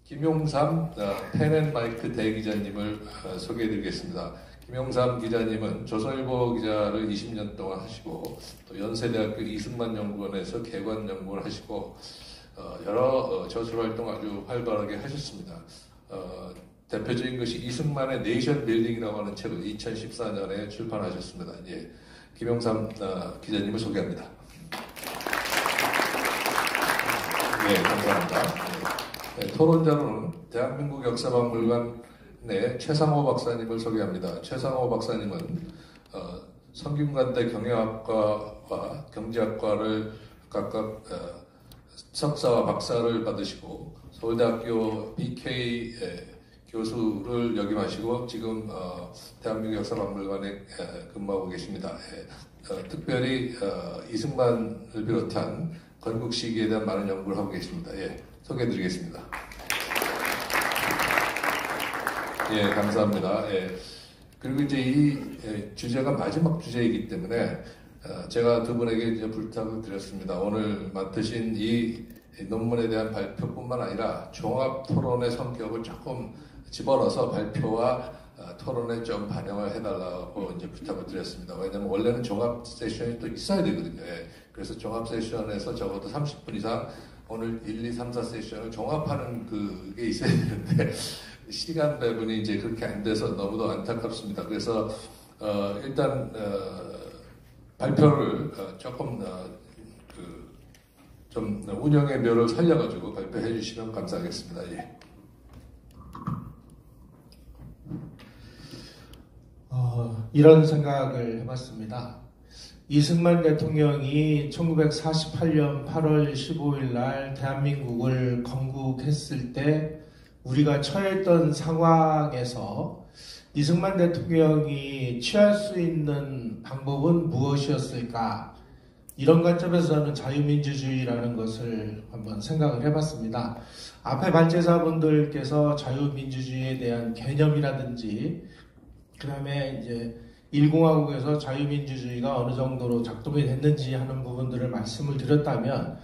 김용삼 펜앤마이크 대기자님을 소개해드리겠습니다. 김용삼 기자님은 조선일보 기자를 20년 동안 하시고 또 연세대학교 이승만 연구원에서 개관연구를 하시고 여러 저술 활동 아주 활발하게 하셨습니다. 대표적인 것이 이승만의 네이션 빌딩이라고 하는 책을 2014년에 출판하셨습니다. 예, 김용삼 기자님을 소개합니다. 네, 감사합니다. 네, 토론자로는 대한민국 역사박물관의 최상호 박사님을 소개합니다. 최상호 박사님은 성균관대 경영학과와 경제학과를 각각 석사와 박사를 받으시고 서울대학교 BK 교수를 역임하시고 지금 대한민국 역사박물관에 근무하고 계십니다. 특별히 이승만을 비롯한 건국 시기에 대한 많은 연구를 하고 계십니다. 예, 소개해드리겠습니다. 예, 감사합니다. 예. 그리고 이제 이 주제가 마지막 주제이기 때문에 제가 두 분에게 이제 부탁을 드렸습니다. 오늘 맡으신 이 논문에 대한 발표뿐만 아니라 종합 토론의 성격을 조금 집어넣어서 발표와 토론에 좀 반영을 해달라고 이제 부탁을 드렸습니다. 왜냐하면 원래는 종합 세션이 또 있어야 되거든요. 예. 그래서 종합 세션에서 적어도 30분 이상 오늘 1, 2, 3, 4 세션을 종합하는 그게 있어야 되는데 시간 배분이 이제 그렇게 안 돼서 너무도 안타깝습니다. 그래서 일단 발표를 조금 좀 운영의 묘를 살려가지고 발표해 주시면 감사하겠습니다. 예. 이런 생각을 해봤습니다. 이승만 대통령이 1948년 8월 15일 날 대한민국을 건국했을 때 우리가 처했던 상황에서 이승만 대통령이 취할 수 있는 방법은 무엇이었을까? 이런 관점에서 저는 자유민주주의라는 것을 한번 생각을 해봤습니다. 앞에 발제자분들께서 자유민주주의에 대한 개념이라든지 그 다음에 이제 1공화국에서 자유민주주의가 어느 정도로 작동이 됐는지 하는 부분들을 말씀을 드렸다면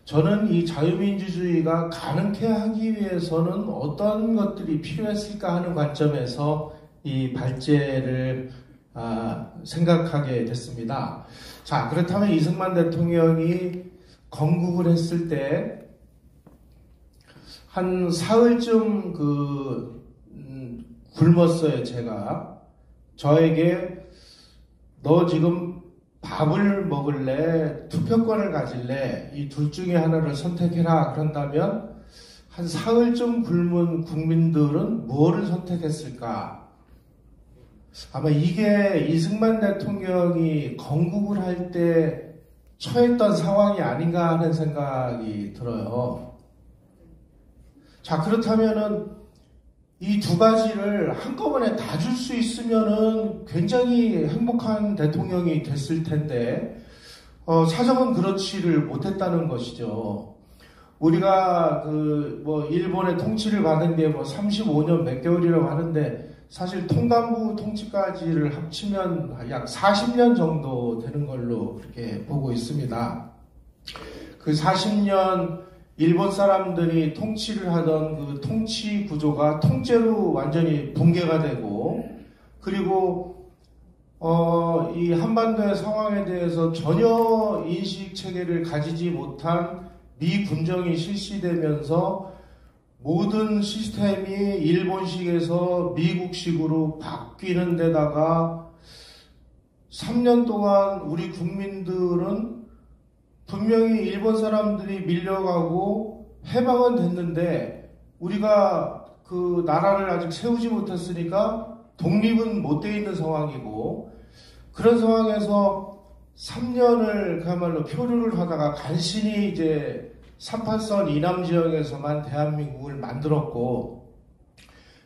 저는 이 자유민주주의가 가능케 하기 위해서는 어떤 것들이 필요했을까 하는 관점에서 이 발제를 생각하게 됐습니다. 자, 그렇다면 이승만 대통령이 건국을 했을 때 한 사흘쯤 굶었어요, 제가. 저에게 너 지금 밥을 먹을래? 투표권을 가질래? 이 둘 중에 하나를 선택해라. 그런다면 한 사흘쯤 굶은 국민들은 무엇을 선택했을까? 아마 이게 이승만 대통령이 건국을 할 때 처했던 상황이 아닌가 하는 생각이 들어요. 자, 그렇다면은 이 두 가지를 한꺼번에 다 줄 수 있으면은 굉장히 행복한 대통령이 됐을 텐데, 사정은 그렇지를 못했다는 것이죠. 우리가 일본의 통치를 받은 게 35년 몇 개월이라고 하는데, 사실 통감부 통치까지를 합치면 약 40년 정도 되는 걸로 그렇게 보고 있습니다. 그 40년 일본 사람들이 통치를 하던 그 통치 구조가 통째로 완전히 붕괴가 되고, 그리고 이 한반도의 상황에 대해서 전혀 인식 체계를 가지지 못한 미군정이 실시되면서 모든 시스템이 일본식에서 미국식으로 바뀌는 데다가 3년 동안 우리 국민들은 분명히 일본 사람들이 밀려가고 해방은 됐는데 우리가 그 나라를 아직 세우지 못했으니까 독립은 못 돼 있는 상황이고, 그런 상황에서 3년을 그야말로 표류를 하다가 간신히 이제 38선 이남 지역에서만 대한민국을 만들었고,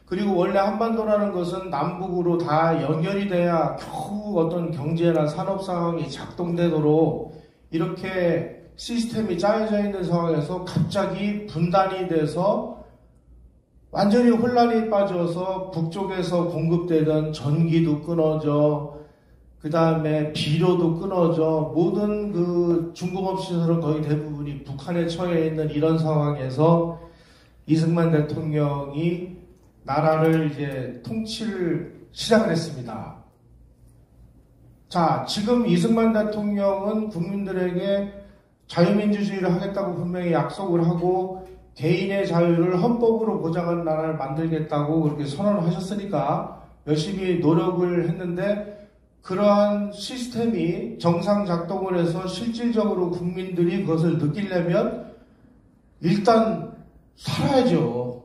그리고 원래 한반도라는 것은 남북으로 다 연결이 돼야 겨우 어떤 경제나 산업 상황이 작동되도록 이렇게 시스템이 짜여져 있는 상황에서 갑자기 분단이 돼서 완전히 혼란이 빠져서 북쪽에서 공급되던 전기도 끊어져, 그 다음에 비료도 끊어져, 모든 그 중공업 시설은 거의 대부분이 북한에 처해 있는 이런 상황에서 이승만 대통령이 나라를 이제 통치를 시작을 했습니다. 자, 지금 이승만 대통령은 국민들에게 자유민주주의를 하겠다고 분명히 약속을 하고 개인의 자유를 헌법으로 보장한 나라를 만들겠다고 그렇게 선언을 하셨으니까 열심히 노력을 했는데 그러한 시스템이 정상 작동을 해서 실질적으로 국민들이 그것을 느끼려면 일단 살아야죠.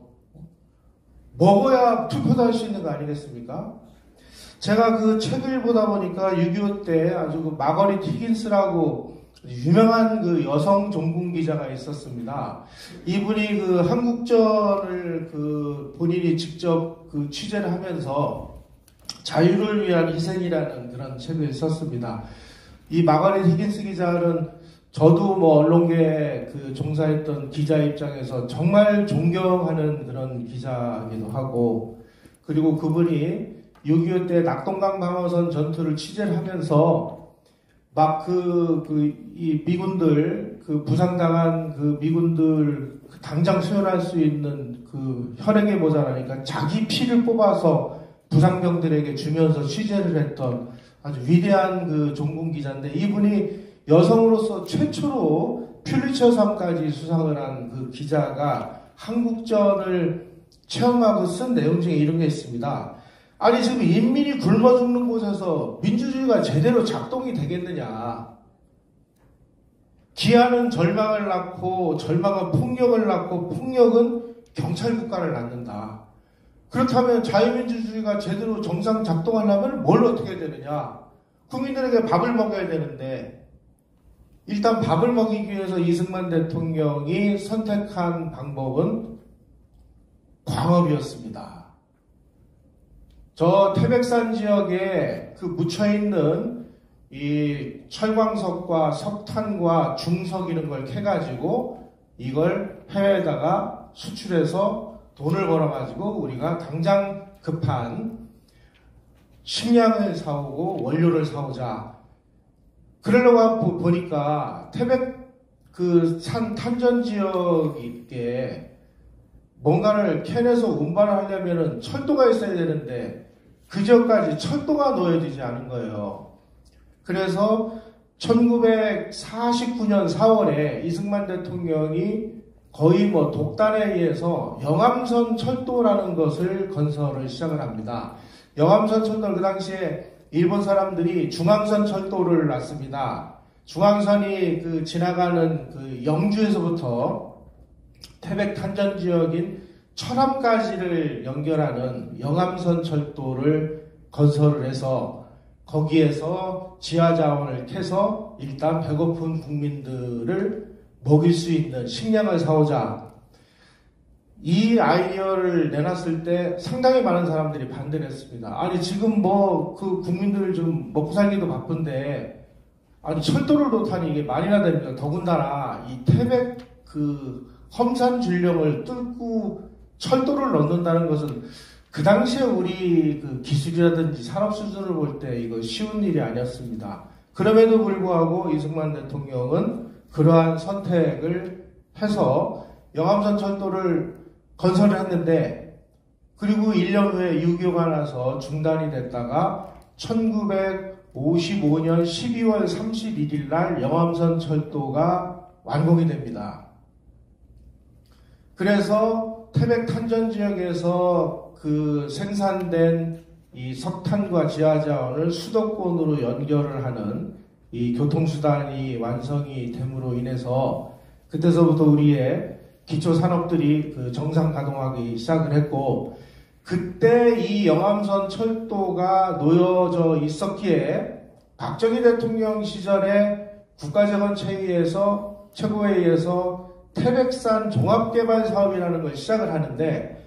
먹어야 투표도 할 수 있는 거 아니겠습니까? 제가 그 책을 보다 보니까 6.25 때 아주 그 마거릿 히긴스라고 유명한 그 여성 종군 기자가 있었습니다. 이분이 그 한국전을 그 본인이 직접 그 취재를 하면서 자유를 위한 희생이라는 그런 책을 썼습니다. 이 마거릿 히긴스 기자는 저도 뭐 언론계에 그 종사했던 기자 입장에서 정말 존경하는 그런 기자이기도 하고, 그리고 그분이 6.25 때 낙동강 방어선 전투를 취재를 하면서 막 이 미군들, 그 부상당한 그 미군들 당장 수혈할 수 있는 그 혈액이 모자라니까 자기 피를 뽑아서 부상병들에게 주면서 취재를 했던 아주 위대한 그 종군 기자인데, 이분이 여성으로서 최초로 퓰리처상까지 수상을 한 그 기자가 한국전을 체험하고 쓴 내용 중에 이런 게 있습니다. 아니, 지금 인민이 굶어 죽는 곳에서 민주주의가 제대로 작동이 되겠느냐. 기아는 절망을 낳고, 절망은 폭력을 낳고, 폭력은 경찰국가를 낳는다. 그렇다면 자유민주주의가 제대로 정상 작동하려면 뭘 어떻게 해야 되느냐. 국민들에게 밥을 먹여야 되는데, 일단 밥을 먹이기 위해서 이승만 대통령이 선택한 방법은 광업이었습니다. 저 태백산 지역에 그 묻혀있는 이 철광석과 석탄과 중석 이런 걸 캐가지고 이걸 해외에다가 수출해서 돈을 벌어가지고 우리가 당장 급한 식량을 사오고 원료를 사오자. 그러려고 보니까 태백 그 산 탄전 지역에 뭔가를 캐내서 운반을 하려면은 철도가 있어야 되는데 그 지역까지 철도가 놓여지지 않은 거예요. 그래서 1949년 4월에 이승만 대통령이 거의 뭐 독단에 의해서 영암선 철도라는 것을 건설을 시작을 합니다. 영암선 철도를 그 당시에 일본 사람들이 중앙선 철도를 놨습니다. 중앙선이 그 지나가는 그 영주에서부터 태백 탄전 지역인 철암까지를 연결하는 영암선 철도를 건설을 해서 거기에서 지하자원을 캐서 일단 배고픈 국민들을 먹일 수 있는 식량을 사오자. 이 아이디어를 내놨을 때 상당히 많은 사람들이 반대를 했습니다. 아니, 지금 뭐 그 국민들 좀 먹고 살기도 바쁜데 아니 철도를 놓다니 이게 말이나 됩니까? 더군다나 이 태백 그 험산 줄령을 뚫고 철도를 넣는다는 것은 그 당시에 우리 그 기술이라든지 산업 수준을 볼 때 이거 쉬운 일이 아니었습니다. 그럼에도 불구하고 이승만 대통령은 그러한 선택을 해서 영암선 철도를 건설을 했는데, 그리고 1년 후에 6.25가 나서 중단이 됐다가 1955년 12월 31일 날 영암선 철도가 완공이 됩니다. 그래서 태백 탄전 지역에서 그 생산된 이 석탄과 지하자원을 수도권으로 연결을 하는 이 교통수단이 완성이 됨으로 인해서 그때서부터 우리의 기초산업들이 그 정상 가동하기 시작을 했고, 그때 이 영암선 철도가 놓여져 있었기에 박정희 대통령 시절에 국가재건체의에서 최고회의에서 태백산 종합개발사업이라는 걸 시작을 하는데,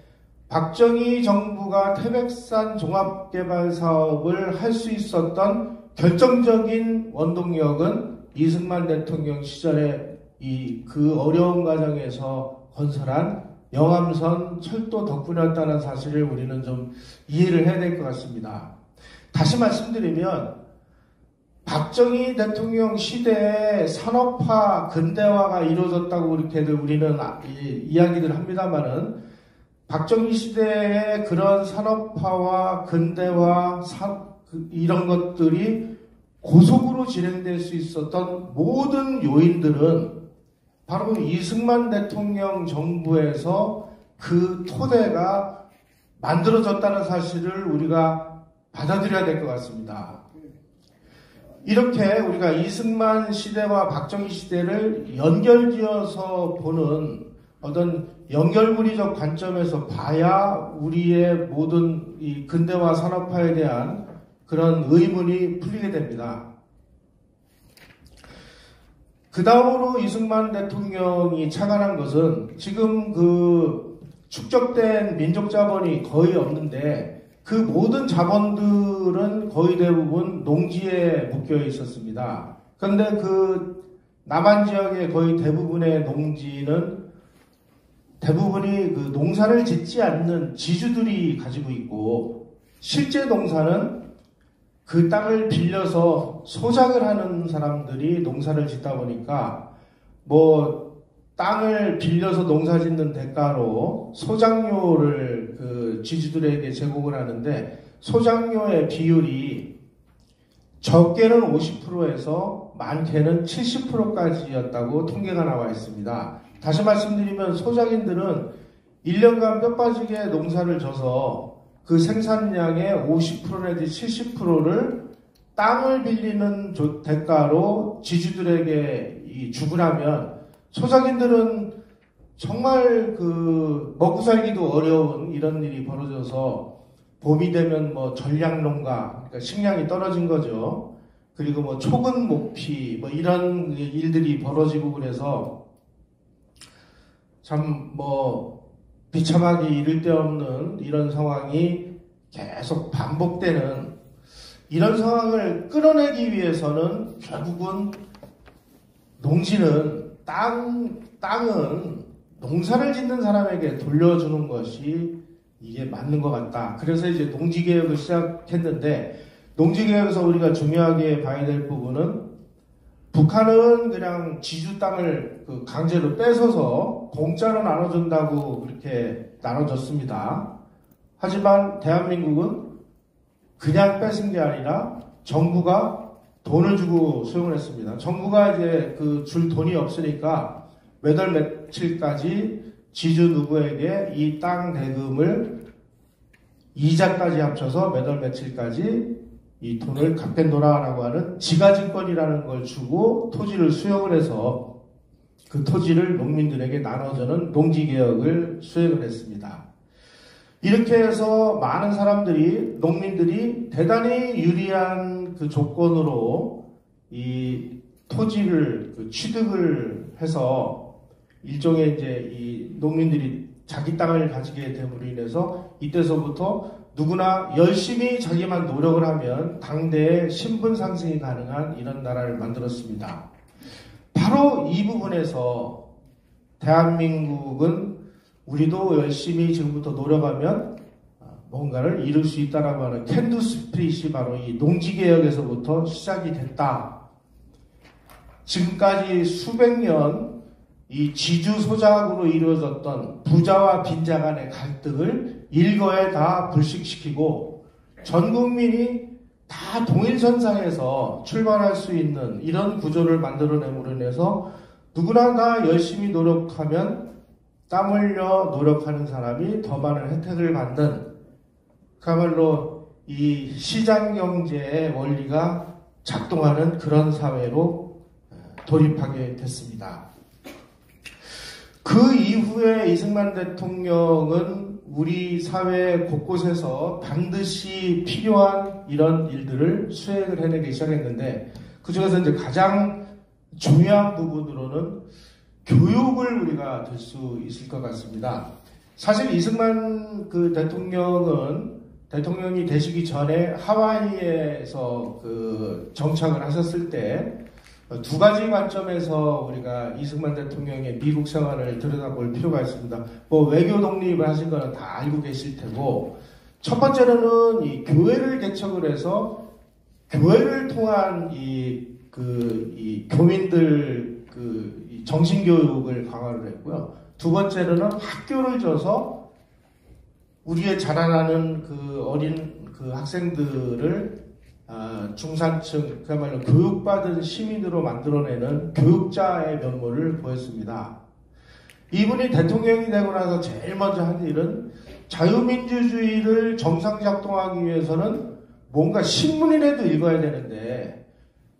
박정희 정부가 태백산 종합개발사업을 할 수 있었던 결정적인 원동력은 이승만 대통령 시절에 그 어려운 과정에서 건설한 영암선 철도 덕분이었다는 사실을 우리는 좀 이해를 해야 될 것 같습니다. 다시 말씀드리면 박정희 대통령 시대에 산업화, 근대화가 이루어졌다고 이렇게들 우리는 이야기를 합니다만은 박정희 시대에 그런 산업화와 근대화, 이런 것들이 고속으로 진행될 수 있었던 모든 요인들은 바로 이승만 대통령 정부에서 그 토대가 만들어졌다는 사실을 우리가 받아들여야 될 것 같습니다. 이렇게 우리가 이승만 시대와 박정희 시대를 연결지어서 보는 어떤 연결고리적 관점에서 봐야 우리의 모든 이 근대화 산업화에 대한 그런 의문이 풀리게 됩니다. 그 다음으로 이승만 대통령이 착안한 것은 지금 그 축적된 민족 자본이 거의 없는데 그 모든 자본들은 거의 대부분 농지에 묶여 있었습니다. 그런데 그 남한 지역의 거의 대부분의 농지는 대부분이 그 농사를 짓지 않는 지주들이 가지고 있고 실제 농사는 그 땅을 빌려서 소작을 하는 사람들이 농사를 짓다 보니까 뭐 땅을 빌려서 농사 짓는 대가로 소작료를 그 지주들에게 제공을 하는데 소작료의 비율이 적게는 50%에서 많게는 70%까지였다고 통계가 나와 있습니다. 다시 말씀드리면 소작인들은 1년간 뼈 빠지게 농사를 져서 그 생산량의 50% 내지 70%를 땅을 빌리는 대가로 지주들에게 주고 나면 소작인들은 정말 그 먹고 살기도 어려운 이런 일이 벌어져서 봄이 되면 뭐 전량농가, 그러니까 식량이 떨어진 거죠. 그리고 뭐 초근 목피 뭐 이런 일들이 벌어지고 그래서 참 뭐 비참하기 이를 데 없는 이런 상황이 계속 반복되는 이런 상황을 끌어내기 위해서는 결국은 농지는 땅은 농사를 짓는 사람에게 돌려주는 것이 이게 맞는 것 같다. 그래서 이제 농지개혁을 시작했는데 농지개혁에서 우리가 중요하게 봐야 될 부분은 북한은 그냥 지주 땅을 그 강제로 뺏어서 공짜로 나눠준다고 그렇게 나눠줬습니다. 하지만 대한민국은 그냥 뺏은 게 아니라 정부가 돈을 주고 수용을 했습니다. 정부가 이제 그 줄 돈이 없으니까 몇 월 며칠까지 지주 누구에게 이 땅 대금을 이자까지 합쳐서 몇 월 며칠까지 이 돈을 갚겠노라라고 하는 지가증권이라는 걸 주고 토지를 수용을 해서 그 토지를 농민들에게 나눠주는 농지개혁을 수행을 했습니다. 이렇게 해서 많은 사람들이, 농민들이 대단히 유리한 그 조건으로 이 토지를 취득을 해서 일종의 이제 이 농민들이 자기 땅을 가지게 됨으로 인해서 이때서부터 누구나 열심히 자기만 노력을 하면 당대의 신분 상승이 가능한 이런 나라를 만들었습니다. 바로 이 부분에서 대한민국은 우리도 열심히 지금부터 노력하면 뭔가를 이룰 수 있다라고 하는 캔두 스피릿이 바로 이 농지개혁에서부터 시작이 됐다. 지금까지 수백 년 이 지주 소작으로 이루어졌던 부자와 빈자 간의 갈등을 일거에 다 불식시키고 전 국민이 다 동일선상에서 출발할 수 있는 이런 구조를 만들어냄으로 인해서 누구나 다 열심히 노력하면 땀 흘려 노력하는 사람이 더 많은 혜택을 받는 그야말로 이 시장경제의 원리가 작동하는 그런 사회로 돌입하게 됐습니다. 그 이후에 이승만 대통령은 우리 사회 곳곳에서 반드시 필요한 이런 일들을 수행을 해내기 시작했는데 그 중에서 이제 가장 중요한 부분으로는 교육을 우리가 들 수 있을 것 같습니다. 사실 이승만 그 대통령이 되시기 전에 하와이에서 그 정착을 하셨을 때 두 가지 관점에서 우리가 이승만 대통령의 미국 생활을 들여다볼 필요가 있습니다. 뭐 외교 독립을 하신 거는 다 알고 계실 테고 첫 번째로는 이 교회를 개척을 해서 교회를 통한 이 교민들 이 정신교육을 강화를 했고요. 두 번째로는 학교를 줘서 우리의 자라나는 그 어린 그 학생들을 중산층, 그야말로 교육받은 시민으로 만들어내는 교육자의 면모를 보였습니다. 이분이 대통령이 되고 나서 제일 먼저 한 일은 자유민주주의를 정상작동하기 위해서는 뭔가 신문이라도 읽어야 되는데,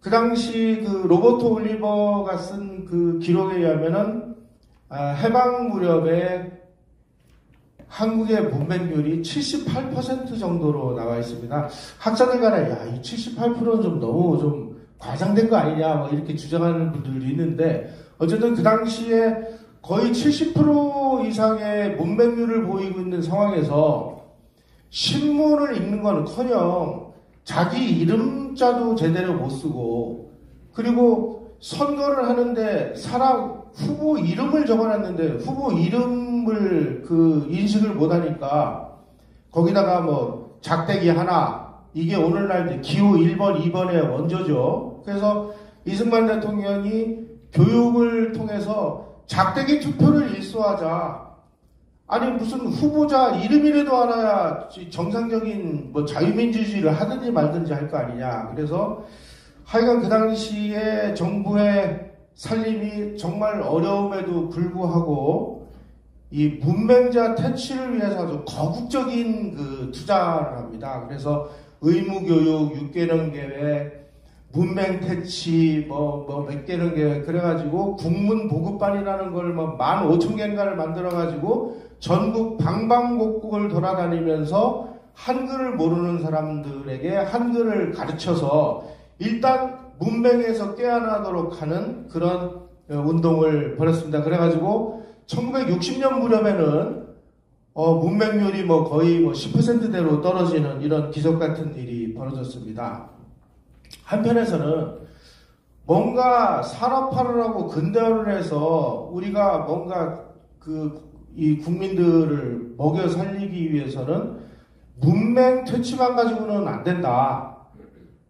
그 당시 그 로버트 올리버가 쓴 그 기록에 의하면은 해방 무렵에 한국의 문맹률이 78% 정도로 나와 있습니다. 학자들 간에 이 78%는 좀 너무 좀 과장된 거 아니냐 뭐 이렇게 주장하는 분들도 있는데, 어쨌든 그 당시에 거의 70% 이상의 문맹률을 보이고 있는 상황에서 신문을 읽는 거는커녕 자기 이름자도 제대로 못 쓰고, 그리고 선거를 하는데 사람 후보 이름을 적어놨는데 후보 이름을 인식을 못하니까 거기다가 뭐 작대기 하나, 이게 오늘날 기호 1번, 2번의 원조죠. 그래서 이승만 대통령이 교육을 통해서 작대기 투표를 일소하자. 아니 무슨 후보자 이름이라도 알아야 정상적인 뭐 자유민주주의를 하든지 말든지 할 거 아니냐. 그래서 하여간 그 당시에 정부의 살림이 정말 어려움에도 불구하고 이 문맹자 퇴치를 위해서 아주 거국적인 그 투자를 합니다. 그래서 의무교육, 6개년 계획, 문맹 퇴치, 몇 개년 계획, 그래가지고 국문보급반이라는 걸 15,000개인가를 만들어가지고 전국 방방곡곡을 돌아다니면서 한글을 모르는 사람들에게 한글을 가르쳐서 일단 문맹에서 깨어나도록 하는 그런 운동을 벌였습니다. 그래가지고 1960년 무렵에는 문맹률이 거의 10%대로 떨어지는 이런 기적 같은 일이 벌어졌습니다. 한편에서는 뭔가 산업화를 하고 근대화를 해서 우리가 뭔가 이 국민들을 먹여 살리기 위해서는 문맹 퇴치만 가지고는 안 된다.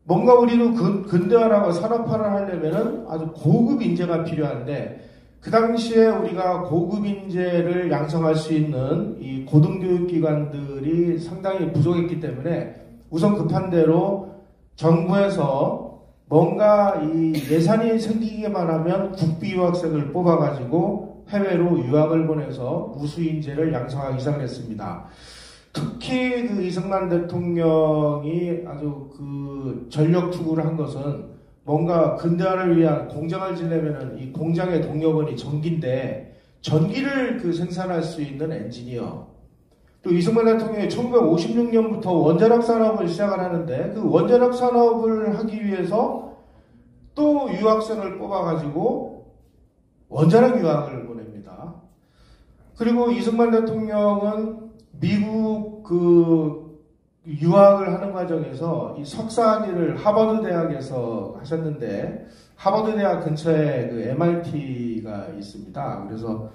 뭔가 우리도 근대화라고 산업화를 하려면은 아주 고급 인재가 필요한데, 그 당시에 우리가 고급 인재를 양성할 수 있는 이 고등교육기관들이 상당히 부족했기 때문에 우선 급한 대로 정부에서 뭔가 이 예산이 생기기만 하면 국비 유학생을 뽑아가지고 해외로 유학을 보내서 우수 인재를 양성하기 시작을 했습니다. 특히 그 이승만 대통령이 아주 전력 투구를 한 것은 뭔가 근대화를 위한 공장을 지내면은 이 공장의 동력원이 전기인데 전기를 생산할 수 있는 엔지니어. 또 이승만 대통령이 1956년부터 원자력 산업을 시작을 하는데 그 원자력 산업을 하기 위해서 또 유학생을 뽑아가지고 원자력 유학을 보냅니다. 그리고 이승만 대통령은 미국 유학을 하는 과정에서 이 석사학위를 하버드 대학에서 하셨는데, 하버드 대학 근처에 MIT가 있습니다. 그래서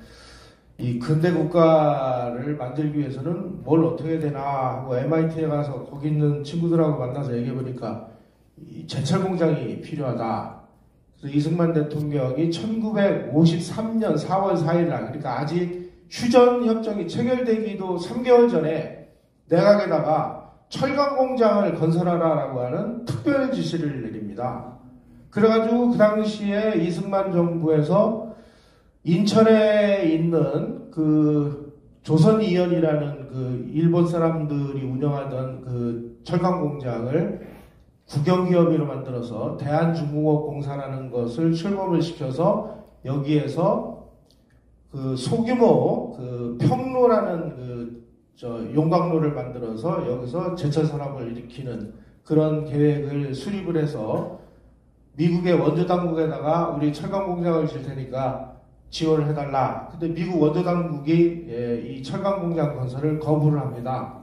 이 근대 국가를 만들기 위해서는 뭘 어떻게 해야 되나 하고 MIT에 가서 거기 있는 친구들하고 만나서 얘기해 보니까 이 제철 공장이 필요하다. 그래서 이승만 대통령이 1953년 4월 4일 날, 그러니까 아직 휴전 협정이 체결되기도 3개월 전에 내각에다가 철강 공장을 건설하라라고 하는 특별 지시를 내립니다. 그래가지고 그 당시에 이승만 정부에서 인천에 있는 조선이연이라는 일본 사람들이 운영하던 철강 공장을 국영기업으로 만들어서 대한중공업공사라는 것을 출범을 시켜서 여기에서 소규모 평로라는 용광로를 만들어서 여기서 제철 산업을 일으키는 그런 계획을 수립을 해서 미국의 원조 당국에다가 우리 철강 공장을 질 테니까 지원을 해달라. 근데 미국 원조 당국이 이 철강 공장 건설을 거부를 합니다.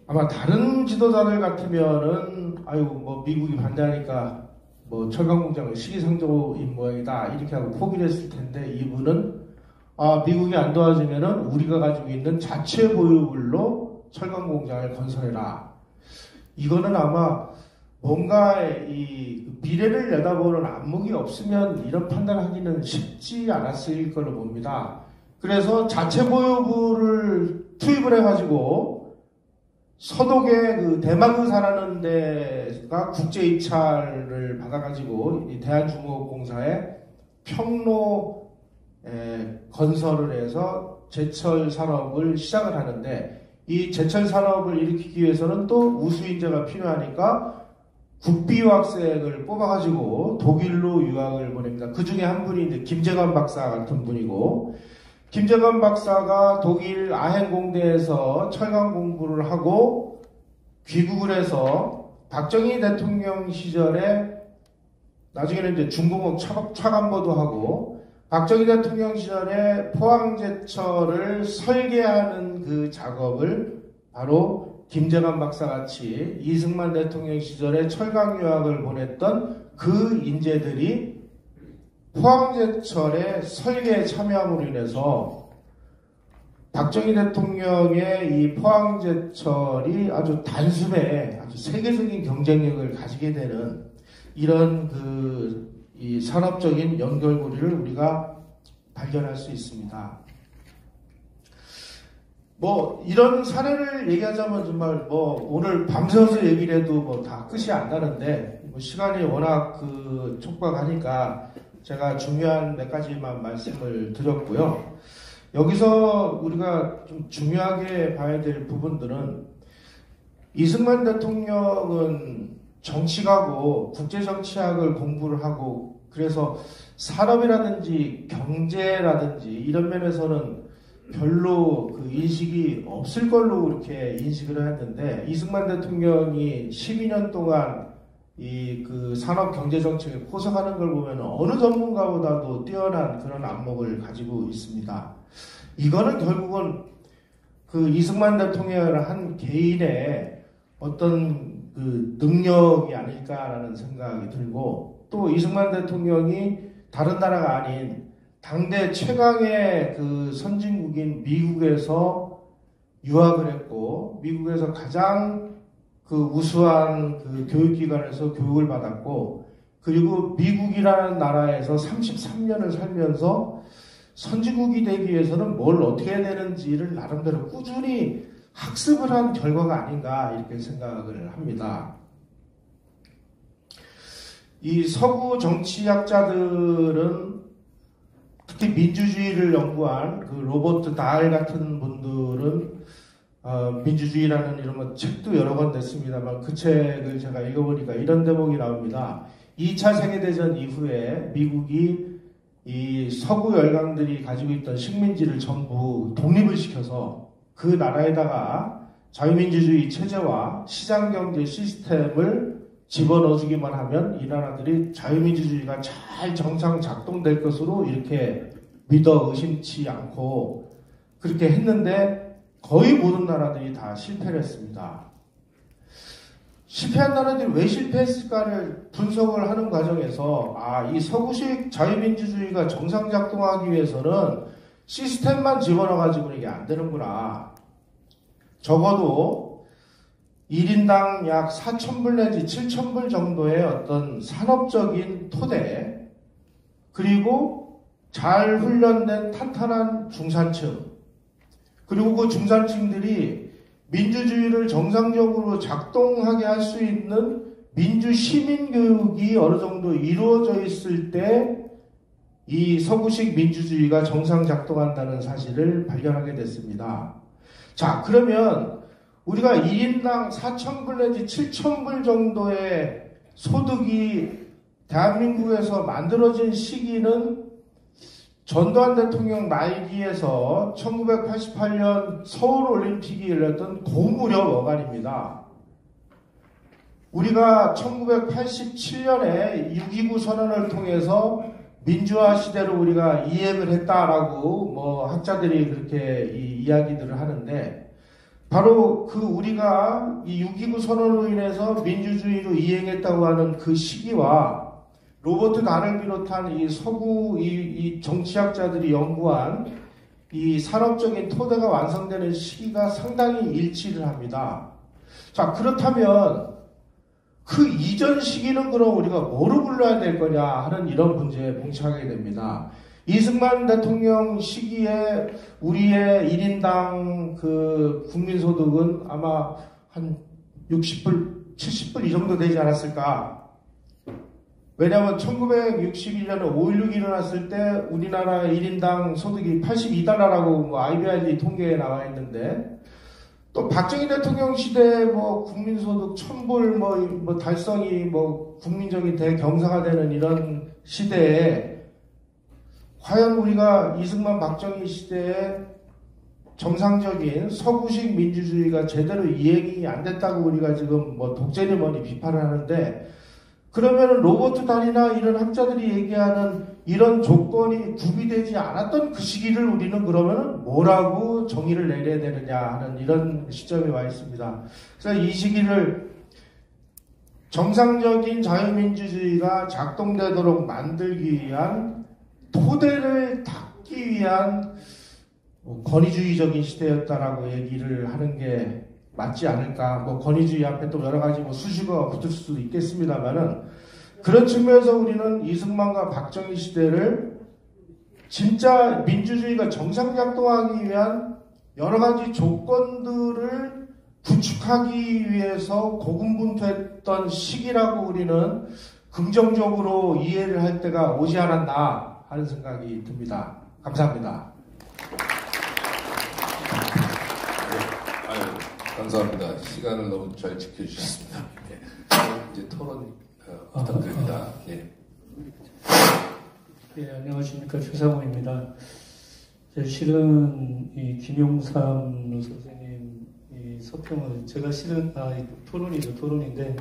아마 다른 지도자들 같으면은 미국이 반대하니까 철강 공장을 시기상조인 모양이다 이렇게 하고 포기를 했을 텐데, 이분은 미국이 안 도와주면은 우리가 가지고 있는 자체 보유물로 철강 공장을 건설해라. 이거는 아마 뭔가 이 미래를 내다보는 안목이 없으면 이런 판단하기는 쉽지 않았을 거로 봅니다. 그래서 자체 보유부를 투입을 해가지고 서독의 그 대마그사라는 데가 국제 입찰을 받아가지고 이 대한중공업공사에 평로 건설을 해서 제철 산업을 시작을 하는데, 이 제철 산업을 일으키기 위해서는 또 우수 인재가 필요하니까 국비유학생을 뽑아가지고 독일로 유학을 보냅니다. 그 중에 한 분이 이제 김재관 박사 같은 분이고, 김재관 박사가 독일 아헨공대에서 철강 공부를 하고 귀국을 해서 박정희 대통령 시절에 나중에는 이제 중공업 차관보도 하고, 박정희 대통령 시절에 포항제철을 설계하는 그 작업을 바로 김재관 박사같이 이승만 대통령 시절에 철강 유학을 보냈던 그 인재들이 포항제철의 설계에 참여함으로 인해서 박정희 대통령의 이 포항제철이 아주 단숨에 아주 세계적인 경쟁력을 가지게 되는 이런 이 산업적인 연결고리를 우리가 발견할 수 있습니다. 뭐 이런 사례를 얘기하자면 정말 뭐 오늘 밤새워서 얘기를 해도 뭐 다 끝이 안 나는데, 뭐 시간이 워낙 촉박하니까 제가 중요한 몇 가지만 말씀을 드렸고요. 여기서 우리가 좀 중요하게 봐야 될 부분들은, 이승만 대통령은 정치가고 국제정치학을 공부를 하고, 그래서 산업이라든지 경제라든지 이런 면에서는 별로 그 인식이 없을 걸로 그렇게 인식을 했는데, 이승만 대통령이 12년 동안 이 산업 경제 정책에 포석하는 걸 보면 어느 전문가보다도 뛰어난 그런 안목을 가지고 있습니다. 이거는 결국은 이승만 대통령을 한 개인의 어떤 능력이 아닐까라는 생각이 들고, 또 이승만 대통령이 다른 나라가 아닌 당대 최강의 선진국인 미국에서 유학을 했고, 미국에서 가장 우수한 교육기관에서 교육을 받았고, 그리고 미국이라는 나라에서 33년을 살면서 선진국이 되기 위해서는 뭘 어떻게 해야 되는지를 나름대로 꾸준히 학습을 한 결과가 아닌가 이렇게 생각을 합니다. 이 서구 정치학자들은, 특히 민주주의를 연구한 로버트 다hl 같은 분들은 민주주의라는 이런 책도 여러 권 냈습니다만, 그 책을 제가 읽어보니까 이런 대목이 나옵니다. 2차 세계대전 이후에 미국이 이 서구 열강들이 가지고 있던 식민지를 전부 독립을 시켜서 그 나라에다가 자유민주주의 체제와 시장경제 시스템을 집어넣어주기만 하면 이 나라들이 자유민주주의가 잘 정상 작동될 것으로 이렇게 믿어 의심치 않고 그렇게 했는데, 거의 모든 나라들이 다 실패를 했습니다. 실패한 나라들이 왜 실패했을까를 분석을 하는 과정에서, 이 서구식 자유민주주의가 정상 작동하기 위해서는 시스템만 집어넣어가지고 이게 안 되는구나. 적어도 1인당 약 4,000불 내지 7,000불 정도의 어떤 산업적인 토대, 그리고 잘 훈련된 탄탄한 중산층, 그리고 그 중산층들이 민주주의를 정상적으로 작동하게 할 수 있는 민주 시민 교육이 어느 정도 이루어져 있을 때 이 서구식 민주주의가 정상 작동한다는 사실을 발견하게 됐습니다. 자, 그러면 우리가 1인당 4,000불 내지 7,000불 정도의 소득이 대한민국에서 만들어진 시기는 전두환 대통령 말기에서 1988년 서울올림픽이 열렸던 고무렵 어간입니다. 우리가 1987년에 6.29 선언을 통해서 민주화 시대로 우리가 이행을 했다라고 학자들이 그렇게 이야기들을 하는데, 바로 우리가 이 6.29 선언으로 인해서 민주주의로 이행했다고 하는 그 시기와 로버트 다hl을 비롯한 이 서구 이 정치학자들이 연구한 이 산업적인 토대가 완성되는 시기가 상당히 일치를 합니다. 자, 그렇다면 그 이전 시기는 그럼 우리가 뭐로 불러야 될 거냐 하는 이런 문제에 봉착하게 됩니다. 이승만 대통령 시기에 우리의 1인당 그 국민소득은 아마 한 60불, 70불 이 정도 되지 않았을까? 왜냐하면 1961년에 5.16이 일어났을 때 우리나라 1인당 소득이 82달러라고 뭐 IBRD 통계에 나와 있는데, 또 박정희 대통령 시대에 뭐 국민소득 1000불 뭐 달성이 뭐 국민적인 대경사가 되는 이런 시대에 과연 우리가 이승만 박정희 시대에 정상적인 서구식 민주주의가 제대로 이행이 안 됐다고 우리가 지금 뭐 독재니 뭐니 비판을 하는데, 그러면 로버트 달이나 이런 학자들이 얘기하는 이런 조건이 구비되지 않았던 그 시기를 우리는 그러면 뭐라고 정의를 내려야 되느냐 하는 이런 시점에 와 있습니다. 그래서 이 시기를 정상적인 자유민주주의가 작동되도록 만들기 위한 토대를 닦기 위한 권위주의적인 시대였다라고 얘기를 하는 게 맞지 않을까. 뭐 권위주의 앞에 또 여러 가지 뭐 수식어가 붙을 수도 있겠습니다만은, 그런 측면에서 우리는 이승만과 박정희 시대를 진짜 민주주의가 정상작동하기 위한 여러 가지 조건들을 구축하기 위해서 고군분투했던 시기라고 우리는 긍정적으로 이해를 할 때가 오지 않았나 하는 생각이 듭니다. 감사합니다. 감사합니다. 시간을 너무 잘 지켜주셨습니다. 네. 이제 토론 부탁드립니다. 네. 네, 안녕하십니까. 최상호입니다. 실은 이 김용삼 선생님 이 서평을 제가 실은 토론인데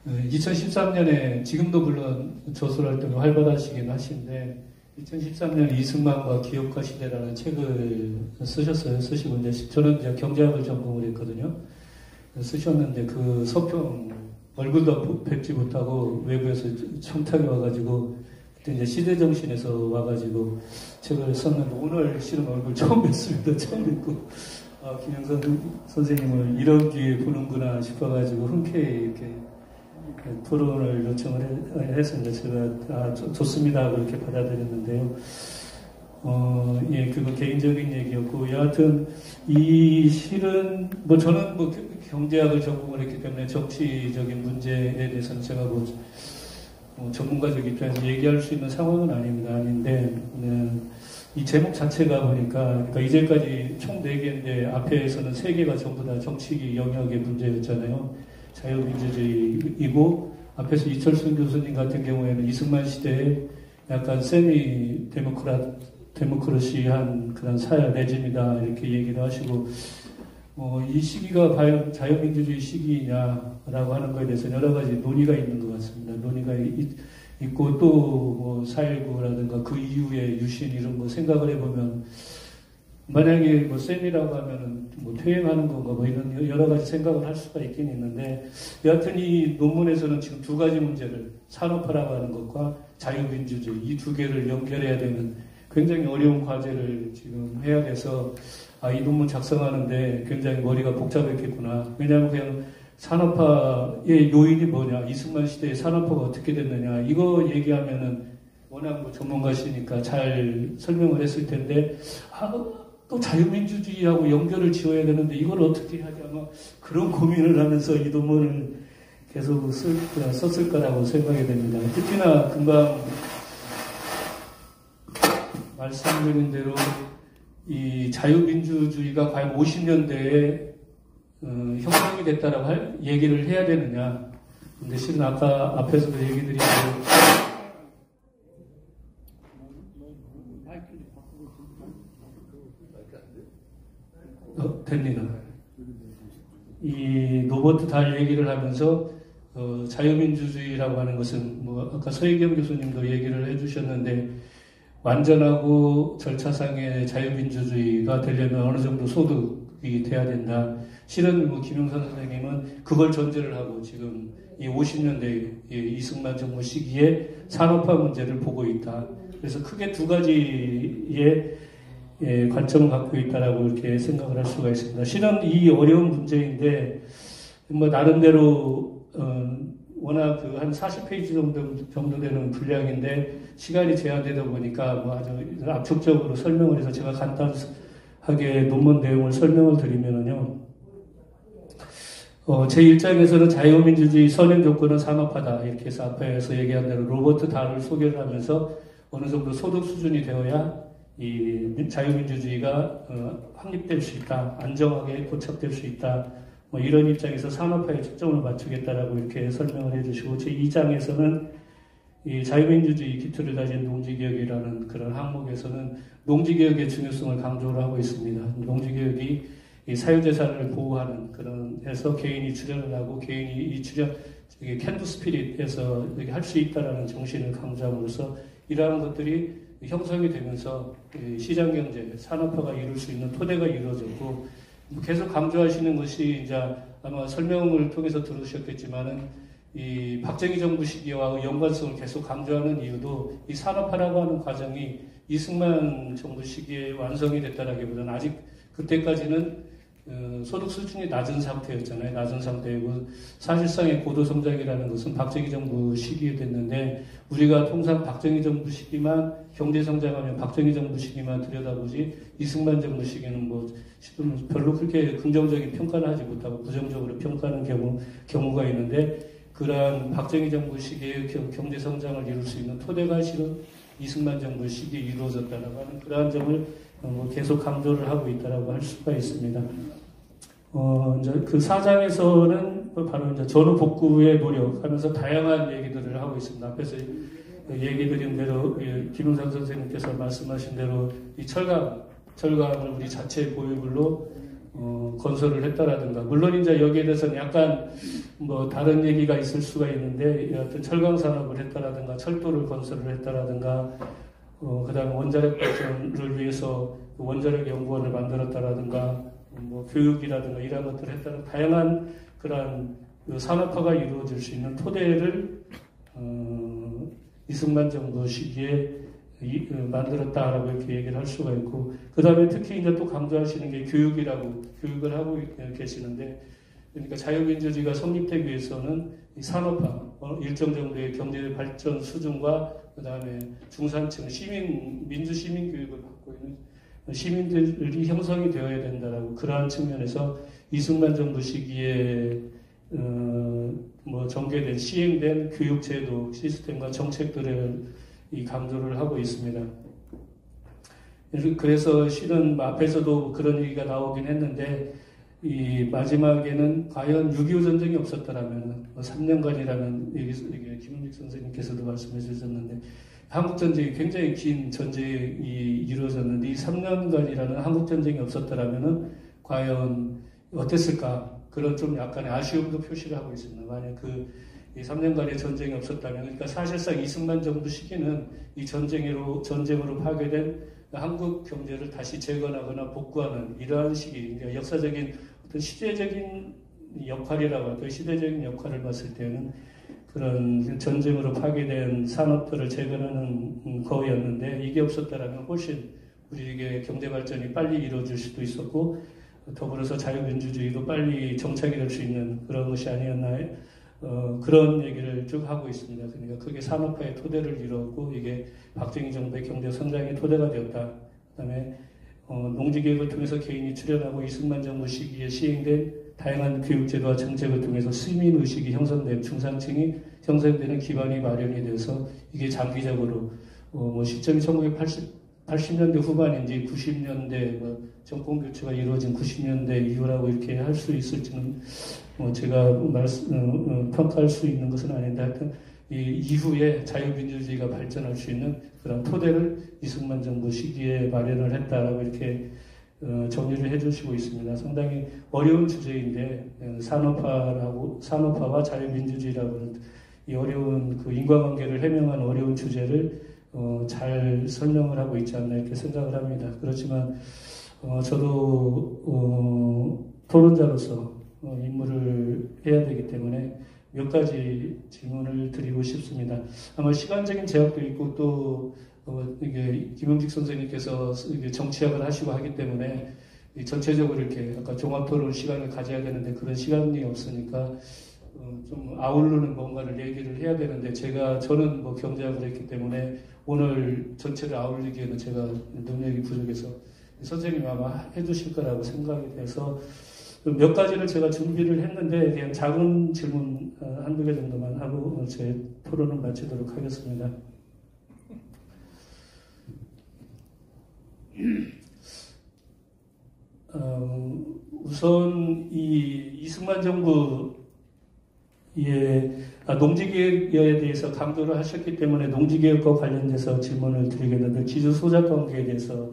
2013년에 지금도 물론 저술활동이 활발하시긴 하신데 2013년 이승만과 기업가 시대라는 책을 쓰셨어요. 쓰시고 이제 저는 이제 경제학을 전공을 했거든요. 쓰셨는데 그 서평 얼굴도 뵙지 못하고 외부에서 청탁이 와가지고 그때 이제 시대정신에서 와가지고 책을 썼는데 오늘 실은 얼굴 처음 뵙습니다. 처음 뵙고 김영선 선생님을 이런 기회에 보는구나 싶어가지고 흔쾌히 이렇게 토론을 요청을 했습니다. 제가 좋습니다 그렇게 받아들였는데요. 예, 그거 개인적인 얘기였고, 여하튼 이 실은 뭐 저는 뭐 경제학을 전공을 했기 때문에 정치적인 문제에 대해서는 제가 뭐 전문가적 입장에서 얘기할 수 있는 상황은 아닌데 이 제목 자체가 보니까 그러니까 이제까지 총 4개인데 앞에서는 3개가 전부 다 정치 영역의 문제였잖아요. 자유민주주의이고 앞에서 이철순 교수님 같은 경우에는 이승만 시대에 약간 세미 데모크라시한 그런 사회 레짐이다 이렇게 얘기를 하시고 이 시기가 과연 자유민주주의 시기냐라고 하는 것에 대해서 여러 가지 논의가 있는 것 같습니다. 논의가 있고 또 4.19라든가 그 이후에 유신 이런 거 생각을 해보면 만약에 뭐 셈이라고 하면은 뭐 퇴행하는 건가 뭐 이런 여러 가지 생각을 할 수가 있긴 있는데, 여하튼 이 논문에서는 지금 2가지 문제를 산업화라고 하는 것과 자유민주주의 이 2개를 연결해야 되는 굉장히 어려운 과제를 지금 해야 돼서 이 논문 작성하는데 굉장히 머리가 복잡했겠구나. 왜냐하면 그냥 산업화의 요인이 뭐냐, 이승만 시대의 산업화가 어떻게 됐느냐 이거 얘기하면은 워낙 뭐 전문가시니까 잘 설명을 했을 텐데 또 자유민주주의하고 연결을 지어야 되는데 이걸 어떻게 하지, 아마 그런 고민을 하면서 이 논문을 계속 썼을 거라고 생각이 됩니다. 특히나 금방 말씀드린 대로 이 자유민주주의가 과연 50년대에 혁명이 됐다라고 얘기를 해야 되느냐. 근데 실은 아까 앞에서도 얘기 드린 대로 됩니다. 이 로버트 달 얘기를 하면서 자유민주주의라고 하는 것은 뭐 아까 서희경 교수님도 얘기를 해주셨는데 완전하고 절차상의 자유민주주의가 되려면 어느 정도 소득이 돼야 된다. 실은 뭐 김용선 선생님은 그걸 전제를 하고 지금 이 50년대 이승만 정부 시기에 산업화 문제를 보고 있다. 그래서 크게 2가지의 관점을 갖고 있다라고 이렇게 생각을 할 수가 있습니다. 실은 이 어려운 문제인데 뭐 나름대로 워낙 그 한 40페이지 정도 되는 분량인데 시간이 제한되다 보니까 뭐 아주 압축적으로 설명을 해서 제가 간단하게 논문 내용을 설명을 드리면은요. 제 입장에서는 자유민주주의 선행 조건은 산업화다. 이렇게 해서 앞에서 얘기한 대로 로버트 다를 소개를 하면서 어느 정도 소득 수준이 되어야 이 자유민주주의가 확립될 수 있다. 안정하게 고착될 수 있다. 뭐 이런 입장에서 산업화에 초점을 맞추겠다라고 이렇게 설명을 해주시고 제 2장에서는 이 자유민주주의 기틀을 다진 농지개혁이라는 그런 항목에서는 농지개혁의 중요성을 강조를 하고 있습니다. 농지개혁이 이 사유재산을 보호하는 그런 해서 개인이 출연을 하고 개인이 이 출연 캔두 스피릿에서 할 수 있다라는 정신을 강조함으로써 이러한 것들이 형성이 되면서 시장경제, 산업화가 이룰 수 있는 토대가 이루어졌고 계속 강조하시는 것이 이제 아마 설명을 통해서 들으셨겠지만은 이 박정희 정부 시기와 연관성을 계속 강조하는 이유도 이 산업화라고 하는 과정이 이승만 정부 시기에 완성이 됐다라기보다는 아직 그때까지는 소득 수준이 낮은 상태였잖아요. 낮은 상태이고 사실상의 고도 성장이라는 것은 박정희 정부 시기에 됐는데 우리가 통상 박정희 정부 시기만 경제 성장하면 박정희 정부 시기만 들여다보지 이승만 정부 시기는 뭐 별로 그렇게 긍정적인 평가를 하지 못하고 부정적으로 평가하는 경우가 있는데 그러한 박정희 정부 시기의 경제 성장을 이룰 수 있는 토대가 실은 이승만 정부 시기에 이루어졌다라고 하는 그러한 점을 계속 강조를 하고 있다라고 할 수가 있습니다. 이제 그 4장에서는 바로 이제 전후 복구의 노력하면서 다양한 얘기들을 하고 있습니다. 앞에서 얘기 드린 대로 김용삼 선생님께서 말씀하신 대로 이 철강을 우리 자체 보유물로 건설을 했다라든가 물론 이제 여기에 대해서는 약간 뭐 다른 얘기가 있을 수가 있는데 여하튼 철강 산업을 했다라든가 철도를 건설을 했다라든가 그다음에 원자력 발전을 위해서 원자력 연구원을 만들었다라든가 뭐 교육이라든가 이런 것들을 했다는 다양한 그러한 산업화가 이루어질 수 있는 토대를 이승만 정부 시기에 만들었다라고 이렇게 얘기를 할 수가 있고 그 다음에 특히 이제 또 강조하시는 게 교육을 하고 계시는데 그러니까 자유민주주의가 성립되기 위해서는 이 산업화 일정 정도의 경제 발전 수준과 그 다음에 중산층 민주 시민 교육을 받고 있는 시민들이 형성이 되어야 된다라고 그러한 측면에서 이승만 정부 시기에 전개된 시행된 교육제도 시스템과 정책들을 이 강조를 하고 있습니다. 그래서 실은 앞에서도 그런 얘기가 나오긴 했는데 이 마지막에는 과연 6.25 전쟁이 없었더라면 3년간이라는 얘기 김은직 선생님께서도 말씀해 주셨는데 한국전쟁이 굉장히 긴 전쟁이 이루어졌는데 이 3년간이라는 한국전쟁이 없었더라면 과연 어땠을까 그런 좀 약간의 아쉬움도 표시를 하고 있습니다. 만약 이 3년간의 전쟁이 없었다면 그러니까 사실상 이승만 정부 시기는 이 전쟁으로 파괴된 한국 경제를 다시 재건하거나 복구하는 이러한 시기 그러니까 역사적인 어떤 시대적인 역할이라고 할까요? 시대적인 역할을 봤을 때는 그런 전쟁으로 파괴된 산업들을 재건하는 거였는데 이게 없었다라면 훨씬 우리에게 경제 발전이 빨리 이루어질 수도 있었고 더불어서 자유민주주의도 빨리 정착이 될 수 있는 그런 것이 아니었나 그런 얘기를 쭉 하고 있습니다. 그러니까 그게 산업화의 토대를 이루었고 이게 박정희 정부의 경제 성장의 토대가 되었다. 그다음에 농지개혁을 통해서 개인이 출연하고 이승만 정부 시기에 시행된 다양한 교육제도와 정책을 통해서 시민의식이 형성된 중산층이 형성되는 기반이 마련이 돼서 이게 장기적으로 시점이 1980년대 후반인지 90년대 정권 교체가 이루어진 90년대 이후라고 이렇게 할 수 있을지는 제가 평가할 수 있는 것은 아닌데 하여튼 이 이후에 자유민주주의가 발전할 수 있는 그런 토대를 이승만 정부 시기에 마련을 했다라고 이렇게 정리를 해주시고 있습니다. 상당히 어려운 주제인데 산업화와 자유민주주의라고 이 어려운 그 인과관계를 해명한 어려운 주제를 잘 설명을 하고 있지 않나 이렇게 생각을 합니다. 그렇지만 저도 토론자로서 임무를 해야 되기 때문에 몇 가지 질문을 드리고 싶습니다. 아마 시간적인 제약도 있고 또 이게 김영직 선생님께서 이게 정치학을 하시고 하기 때문에 전체적으로 이렇게 아까 종합토론 시간을 가져야 되는데 그런 시간이 없으니까 좀 아우르는 뭔가를 얘기를 해야 되는데 저는 뭐 경제학을 했기 때문에 오늘 전체를 아울리기에는 제가 능력이 부족해서 선생님이 아마 해주실 거라고 생각이 돼서 몇 가지를 제가 준비를 했는데 그냥 작은 질문 한두 개 정도만 하고 제 토론을 마치도록 하겠습니다. 우선 이승만 정부의 농지개혁에 대해서 강조를 하셨기 때문에 농지개혁과 관련돼서 질문을 드리겠는데 기주 소작 관계에 대해서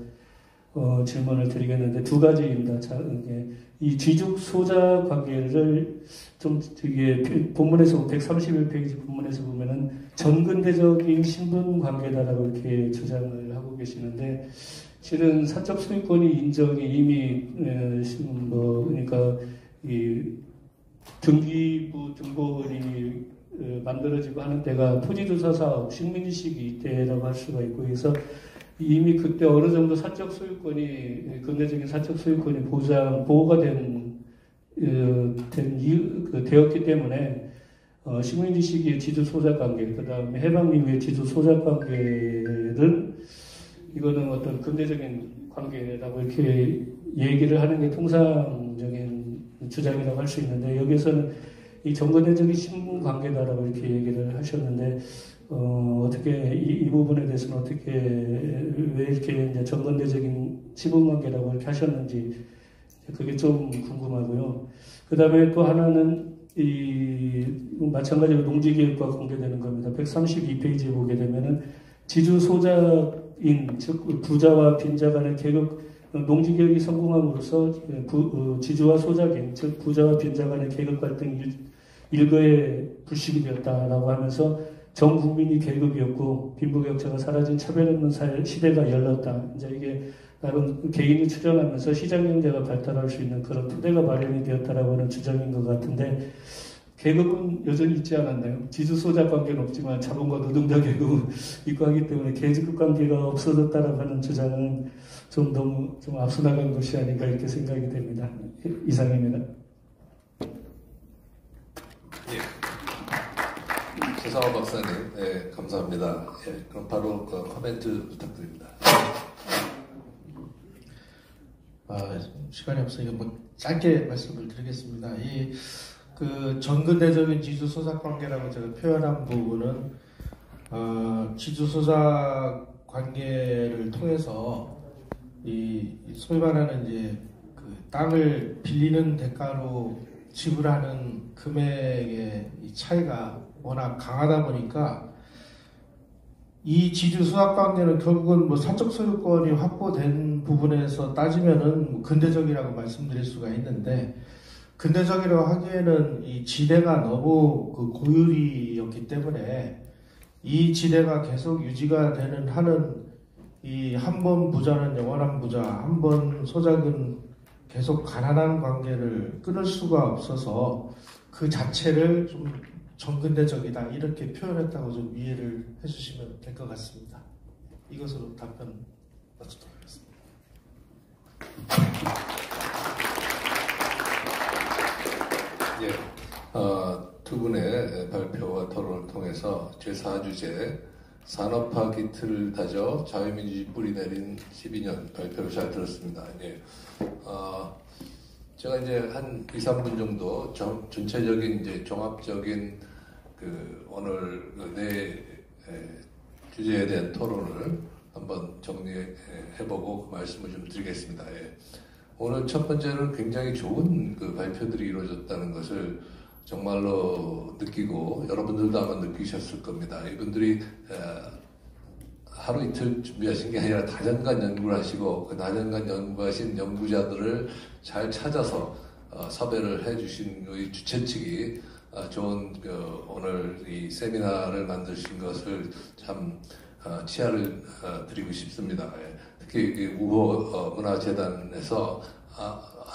질문을 드리겠는데 두 가지입니다. 이 지주 소작 관계를 좀 되게 본문에서 131페이지 본문에서 보면은 전근대적인 신분 관계다라고 이렇게 주장을 하고 계시는데 실은 사적 소유권이 인정이 이미 그러니까 이 등기부 등본이 만들어지고 하는 때가 토지조사 사업 식민지 시기 이때라고 할 수가 있고 그래서 이미 그때 어느 정도 사적 소유권이 근대적인 사적 소유권이 보호가 되었기 때문에 식민지 시기의 지주 소작 관계 그 다음에 해방 이후의 지주 소작 관계는 이거는 어떤 근대적인 관계라고 이렇게 얘기를 하는 게 통상적인 주장이라고 할 수 있는데 여기서는 이 정근대적인 신분 관계다라고 이렇게 얘기를 하셨는데 어떻게 이 부분에 대해서는 어떻게 왜 이렇게 이제 정근대적인 신분 관계라고 이렇게 하셨는지 그게 좀 궁금하고요. 그 다음에 또 하나는 마찬가지로 농지개혁과 관계되는 겁니다. 132페이지에 보게 되면은 지주 소작인 즉 부자와 빈자 간의 계급 농지개혁이 성공함으로써 지주와 소작인 즉 부자와 빈자 간의 계급 갈등이 일거에 불식이 되었다라고 하면서 전 국민이 계급이었고 빈부격차가 사라진 차별 없는 시대가 열렸다. 이제 이게 나름 개인이 출연하면서 시장 경제가 발달할 수 있는 그런 토대가 마련이 되었다라고 하는 주장인 것 같은데 계급은 여전히 있지 않았나요? 지주 소작 관계는 없지만 자본과 노동자 계급은 있고 하기 때문에 계급 관계가 없어졌다라고 하는 주장은 좀 너무 좀 앞서 나간 것이 아닌가 이렇게 생각이 됩니다. 이상입니다. 최상호 박사님, 네, 감사합니다. 예, 그럼 바로 코멘트 부탁드립니다. 시간이 없으니까 뭐 짧게 말씀을 드리겠습니다. 그 전근대적인 지주 소작 관계라고 제가 표현한 부분은 지주 소작 관계를 통해서 소위 말하는 이제 그 땅을 빌리는 대가로 지불하는 금액의 이 차이가 워낙 강하다 보니까 이 지주 소작 관계는 결국은 뭐 사적 소유권이 확보된 부분에서 따지면은 뭐 근대적이라고 말씀드릴 수가 있는데 근대적이라고 하기에는 이 지대가 너무 그 고율이었기 때문에 이 지대가 계속 유지가 되는 한은 이 한 번 부자는 영원한 부자, 한 번 소작은 계속 가난한 관계를 끊을 수가 없어서 그 자체를 좀 전근대적이다 이렇게 표현했다고 좀 이해를 해주시면 될 것 같습니다. 이것으로 답변 마치도록 하겠습니다. 예, 두 분의 발표와 토론을 통해서 제4주제 산업화 기틀을 다져 자유민주주의 뿌리 내린 12년 발표를 잘 들었습니다. 예, 제가 이제 한 2, 3분 정도 전체적인 이제 종합적인 그 오늘 네 주제에 대한 토론을 한번 정리해보고 그 말씀을 좀 드리겠습니다. 예. 오늘 첫 번째는 굉장히 좋은 그 발표들이 이루어졌다는 것을 정말로 느끼고 여러분들도 아마 느끼셨을 겁니다. 이분들이 하루 이틀 준비하신 게 아니라 다년간 연구를 하시고 그 다년간 연구하신 연구자들을 잘 찾아서 섭외를 해주신 이 주최 측이 좋은 오늘 이 세미나를 만드신 것을 참 치아를 드리고 싶습니다. 특히 우호 문화재단에서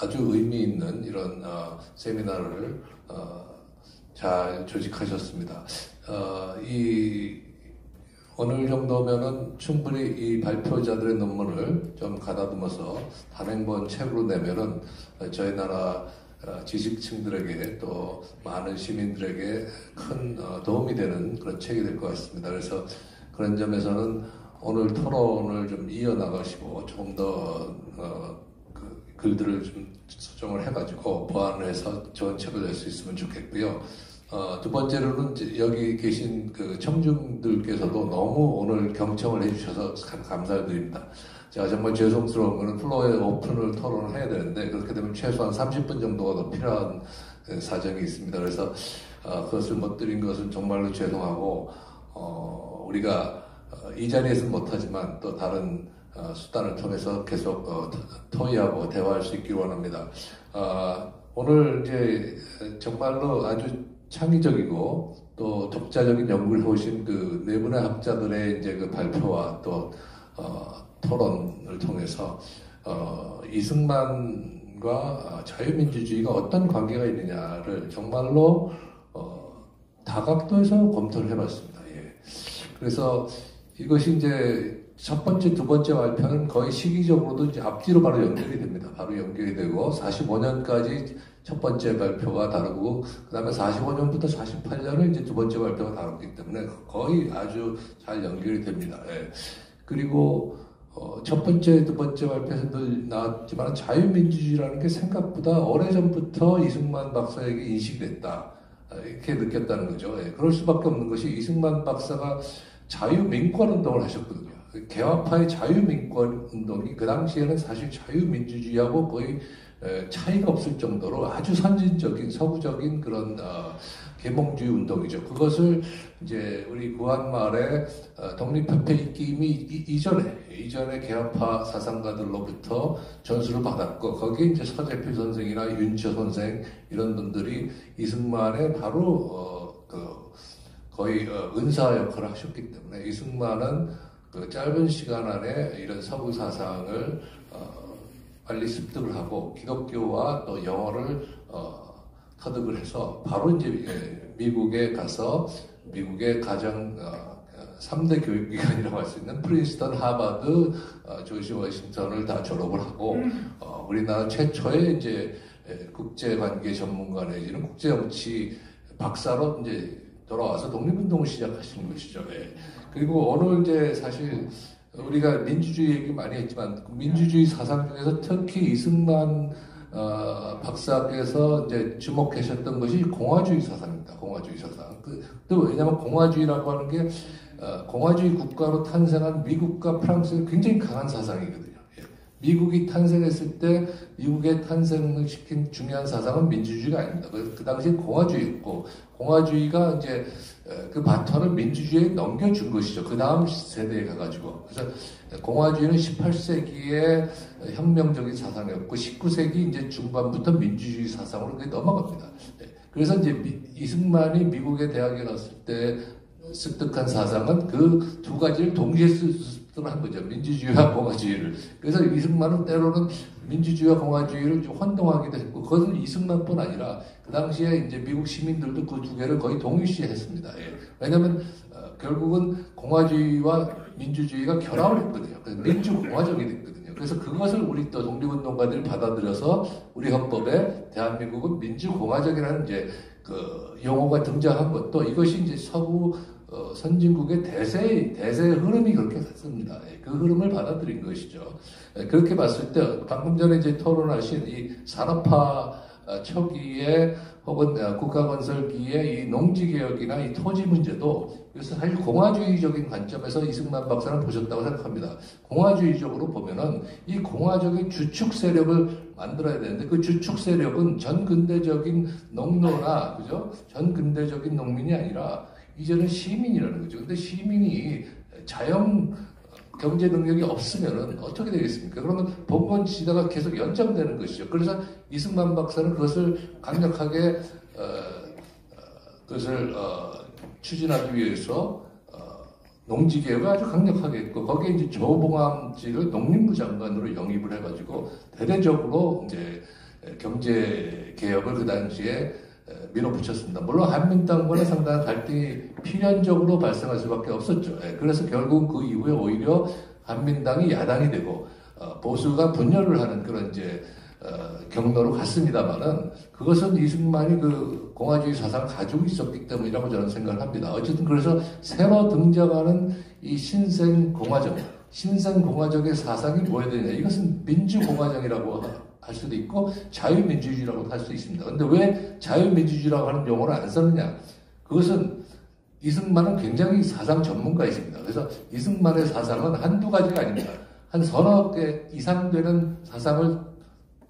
아주 의미 있는 이런 세미나를 잘 조직하셨습니다. 오늘 정도면은 충분히 이 발표자들의 논문을 좀 가다듬어서 단행본 책으로 내면은 저희 나라 지식층들에게 또 많은 시민들에게 큰 도움이 되는 그런 책이 될 것 같습니다. 그래서 그런 점에서는 오늘 토론을 좀 이어나가시고 조금 더 글들을 좀 수정을 해가지고 보완을 해서 좋은 책을 낼 수 있으면 좋겠고요. 두 번째로는 여기 계신 그 청중들께서도 너무 오늘 경청을 해주셔서 참 감사를 드립니다. 제가 정말 죄송스러운 거는 플로어에 오픈을 토론을 해야 되는데 그렇게 되면 최소한 30분 정도가 더 필요한 사정이 있습니다. 그래서 그것을 못 드린 것은 정말로 죄송하고 우리가 이 자리에서는 못하지만 또 다른 수단을 통해서 계속 토의하고 대화할 수 있기를 원합니다. 오늘 이제 정말로 아주 창의적이고 또 독자적인 연구를 해오신 그 네 분의 학자들의 이제 그 발표와 또 토론을 통해서 이승만과 자유민주주의가 어떤 관계가 있느냐를 정말로 다각도에서 검토를 해봤습니다. 예. 그래서 이것이 이제 첫 번째, 두 번째 발표는 거의 시기적으로도 이제 앞뒤로 바로 연결이 됩니다. 바로 연결이 되고 45년까지 첫 번째 발표가 다르고 그 다음에 45년부터 48년을 이제 두 번째 발표가 다르기 때문에 거의 아주 잘 연결이 됩니다. 예. 그리고 첫 번째, 두 번째 발표에서도 나왔지만 자유민주주의라는 게 생각보다 오래전부터 이승만 박사에게 인식이 됐다. 이렇게 느꼈다는 거죠. 예. 그럴 수밖에 없는 것이 이승만 박사가 자유민권운동을 하셨거든요. 개화파의 자유민권운동이 그 당시에는 사실 자유민주주의하고 거의 차이가 없을 정도로 아주 선진적인 서구적인 그런 계몽주의 운동이죠. 그것을 이제 우리 구한말에 독립협회 있기 이미 이전에 개화파 사상가들로부터 전수를 받았고 거기에 이제 서재필 선생이나 윤철 선생 이런 분들이 이승만의 바로 거의 은사 역할을 하셨기 때문에 이승만은 그 짧은 시간 안에 이런 서구 사상을 빨리 습득을 하고 기독교와 또 영어를 터득을 해서 바로 이제 미국에 가서 미국의 가장 3대 교육기관이라고 할 수 있는 프린스턴, 하버드, 조지 워싱턴을 다 졸업을 하고 우리나라 최초의 이제 국제관계 전문가 내지는 국제정치 박사로 이제 돌아와서 독립운동을 시작하시는 것이죠. 예. 그리고 오늘 이제 사실 우리가 민주주의 얘기 많이 했지만 민주주의 사상 중에서 특히 이승만 박사께서 이제 주목하셨던 것이 공화주의 사상입니다. 공화주의 사상. 또 왜냐하면 공화주의라고 하는 게 공화주의 국가로 탄생한 미국과 프랑스의 굉장히 강한 사상이거든요. 예. 미국이 탄생했을 때 미국의 탄생을 시킨 중요한 사상은 민주주의가 아닙니다. 그 당시에 공화주의였고 공화주의가 이제 그 바톤을 민주주의에 넘겨준 것이죠. 그 다음 세대에 가가지고. 그래서 공화주의는 18세기의 혁명적인 사상이었고 19세기 이제 중반부터 민주주의 사상으로 그게 넘어갑니다. 그래서 이제 이승만이 미국의 대학에 갔을 때 습득한 사상은 그 두 가지를 동시에 습득한 거죠. 민주주의와 공화주의를. 그래서 이승만은 때로는 민주주의와 공화주의를 좀 혼동하기도 했고, 그것은 이승만뿐 아니라 그 당시에 이제 미국 시민들도 그 두 개를 거의 동일시 했습니다. 예. 왜냐하면 결국은 공화주의와 민주주의가 결합을 했거든요. 그래서 민주공화정이 됐거든요. 그래서 그것을 우리 또 독립운동가들이 받아들여서 우리 헌법에 대한민국은 민주공화정이라는 이제 그 용어가 등장한 것도 이것이 이제 서구 선진국의 대세의 흐름이 그렇게 갔습니다. 그 흐름을 받아들인 것이죠. 그렇게 봤을 때 방금 전에 이제 토론하신 이 산업화 초기에 혹은 국가건설기의 이 농지개혁이나 이 토지 문제도 그래서 사실 공화주의적인 관점에서 이승만 박사는 보셨다고 생각합니다. 공화주의적으로 보면은 이 공화적인 주축 세력을 만들어야 되는데 그 주축 세력은 전근대적인 농노나 그죠? 전근대적인 농민이 아니라 이제는 시민이라는 거죠. 근데 시민이 자영 경제 능력이 없으면은 어떻게 되겠습니까? 그러면 봉건 시대가 계속 연장되는 것이죠. 그래서 이승만 박사는 그것을 강력하게 그것을 추진하기 위해서 농지개혁을 아주 강력하게 했고 거기에 이제 조봉암씨를 농림부 장관으로 영입을 해가지고 대대적으로 이제 경제 개혁을 그 당시에 밀어붙였습니다. 물론 한민당과는 상당한 갈등이 필연적으로 발생할 수밖에 없었죠. 그래서 결국 그 이후에 오히려 한민당이 야당이 되고 보수가 분열을 하는 그런 이제 경로로 갔습니다만은 그것은 이승만이 그 공화주의 사상을 가지고 있었기 때문이라고 저는 생각을 합니다. 어쨌든 그래서 새로 등장하는 이 신생공화정의 사상이 뭐야 되냐? 이것은 민주공화정이라고 할 수도 있고 자유민주주의라고 할 수 있습니다. 그런데 왜 자유민주주의라고 하는 용어를 안 썼느냐? 그것은 이승만은 굉장히 사상 전문가이십니다. 그래서 이승만의 사상은 한두 가지가 아닙니다. 한 서너 개 이상 되는 사상을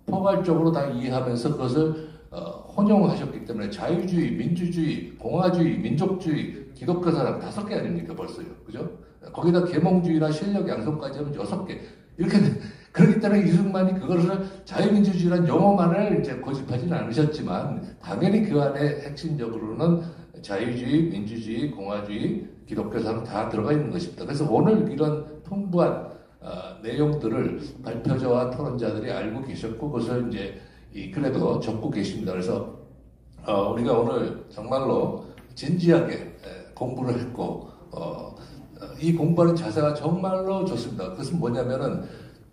포괄적으로 다 이해하면서 그것을 혼용하셨기 때문에 자유주의, 민주주의, 공화주의, 민족주의, 기독교 사상 5개 아닙니까 벌써요. 그죠? 거기다 계몽주의나 실력 양성까지 하면 6개. 이렇게 그렇기 때문에 이승만이 그것을 자유민주주의라는 용어만을 이제 고집하지는 않으셨지만 당연히 그 안에 핵심적으로는 자유주의, 민주주의, 공화주의, 기독교 사상 다 들어가 있는 것입니다. 그래서 오늘 이런 풍부한 내용들을 발표자와 토론자들이 알고 계셨고 그것을 이제 그래도 적고 계십니다. 그래서 우리가 오늘 정말로 진지하게 공부를 했고 이 공부하는 자세가 정말로 좋습니다. 그것은 뭐냐면은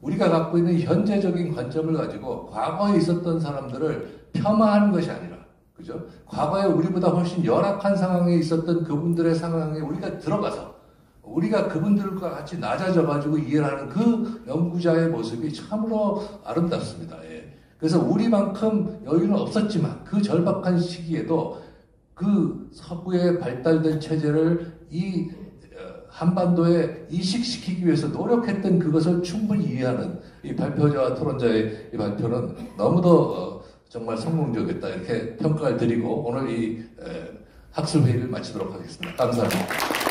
우리가 갖고 있는 현재적인 관점을 가지고 과거에 있었던 사람들을 폄하하는 것이 아니라, 그죠? 과거에 우리보다 훨씬 열악한 상황에 있었던 그분들의 상황에 우리가 들어가서 우리가 그분들과 같이 낮아져가지고 이해를 하는 그 연구자의 모습이 참으로 아름답습니다. 그래서 우리만큼 여유는 없었지만 그 절박한 시기에도 그 서구에 발달된 체제를 이 한반도에 이식시키기 위해서 노력했던 그것을 충분히 이해하는 이 발표자와 토론자의 이 발표는 너무도 정말 성공적이었다 이렇게 평가를 드리고 오늘 이 학술회의를 마치도록 하겠습니다. 감사합니다.